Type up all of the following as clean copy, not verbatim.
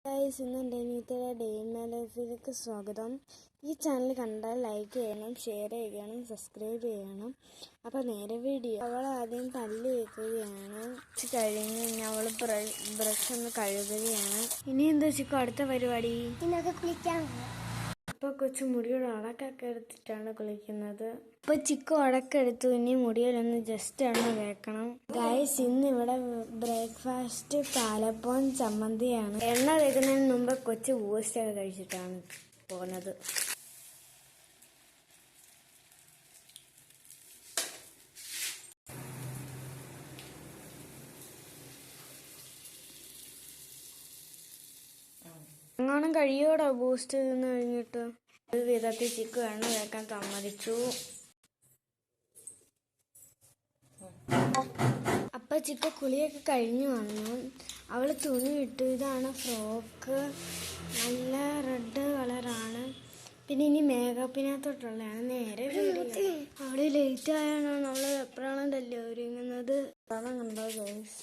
Guys, ഇന്ന് എൻ്റെ അനിയത്തിയുടെ ഡേ ഇൻ മൈ ലൈഫിലേക്ക് സ്വാഗതം. ഈ ചാനൽ കണ്ടാൽ ലൈക്ക് ചെയ്യണം, ഷെയർ ചെയ്യണം, സബ്സ്ക്രൈബ് ചെയ്യണം. അപ്പോൾ നേരെ വീഡിയോ. അവൾ ആദ്യം പല്ല് വെക്കുകയാണ്. കഴിഞ്ഞ് അവൾ ബ്രഷ് ഒന്ന് കഴുകുകയാണ്. ഇനി എന്താ ചിക്കു അടുത്ത പരിപാടി? കുളിക്കാൻ. അപ്പോൾ കൊച്ചു മുടിയുടെ അടക്കൊക്കെ എടുത്തിട്ടാണ് കുളിക്കുന്നത്. അപ്പോൾ ചിക്കു അടക്കെടുത്തു. ഇനി മുടിയിലൊന്ന് ജസ്റ്റ് ഒന്ന് വേക്കണം. ഗൈസ്, ഇന്ന് ഇവിടെ ബ്രേക്ക്ഫാസ്റ്റ് പാലപ്പവും ചമ്മന്തിയാണ്. എണ്ണ തേക്കുന്നതിന് മുമ്പ് കൊച്ചു ബൂസ്റ്റൊക്കെ കഴിച്ചിട്ടാണ് പോകുന്നത്. എങ്ങാനും കഴിയോടാ ബൂസ്റ്റ് തിന്ന് കഴിഞ്ഞിട്ട്? ഒരു വിധത്തിൽ ചിക്കു എണ്ണ തേക്കാൻ സമ്മതിച്ചു. അപ്പൊ ചിക്കു കുളിയൊക്കെ കഴിഞ്ഞു വന്നു. അവള് തുണി ഇട്ടു. ഇതാണ് ഫ്രോക്ക്, നല്ല റെഡ് കളറാണ്. പിന്നെ ഇനി മേക്കപ്പിനകത്തോട്ടുള്ളതാണ്. നേരെ വീഡിയോ. അവള് ലേറ്റ് ആയാണ് അവള് എപ്പോഴാണല്ലോ ഒരുങ്ങുന്നത്. അതാണ് കണ്ടോ ഗൈസ്.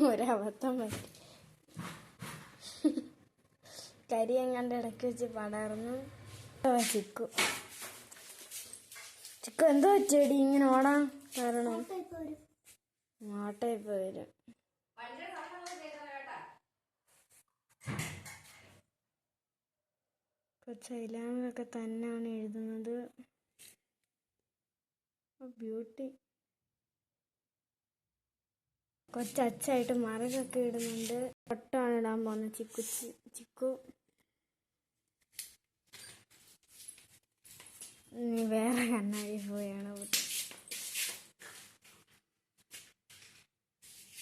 ഒരബദ്ധം പറ്റി. കരി എങ്ങാണ്ട് ഇടയ്ക്ക് വെച്ച് പടർന്നു. ചിക്കു എന്തോ ചെടി ഇങ്ങനെ ഓടാൻ കാരണം ഓട്ടയിപ്പോ വരും. കൊച്ചൈലാമൊക്കെ തന്നെയാണ് എഴുതുന്നത്. ബ്യൂട്ടി. കൊച്ചച്ചായിട്ട് മറകൊക്കെ ഇടുന്നുണ്ട്. പൊട്ടാണ് ഇടാൻ പോകുന്നത് ചിക്കു. വേറെ കണ്ണാടി പോയാണ്.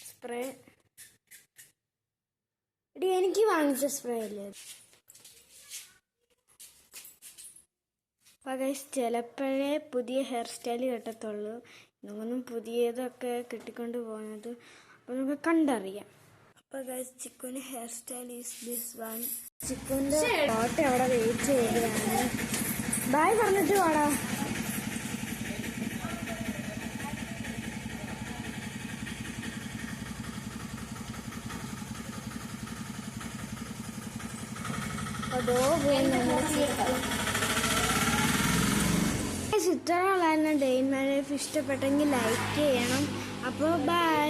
സ്പ്രേ ഇടി, എനിക്ക് വാങ്ങിച്ച സ്പ്രേ അല്ലേ. അപ്പോൾ ഗൈസ്, ചിലപ്പോഴേ പുതിയ ഹെയർ സ്റ്റൈൽ കിട്ടത്തുള്ളൂ. ഇതൊന്നും പുതിയതൊക്കെ കിട്ടിക്കൊണ്ട് പോകുന്നത്. അപ്പോൾ നമുക്ക് കണ്ടറിയാം. അപ്പോൾ ഗൈസ്, ചിക്കുവിൻ്റെ hair style is this one. ചിക്കുവിൻ്റെ ഫോട്ടോ അവിടെ വെയിറ്റ് ചെയ്യുകയാണ്. ബായ് പറഞ്ഞിട്ട് പോടാ. അതോ ഇത്രയുള്ളായിരുന്നു ഡേ ഇൻ മൈ ലൈഫ്. ഇഷ്ടപ്പെട്ടെങ്കിൽ ലൈക്ക് ചെയ്യണം. അപ്പോൾ ബൈ.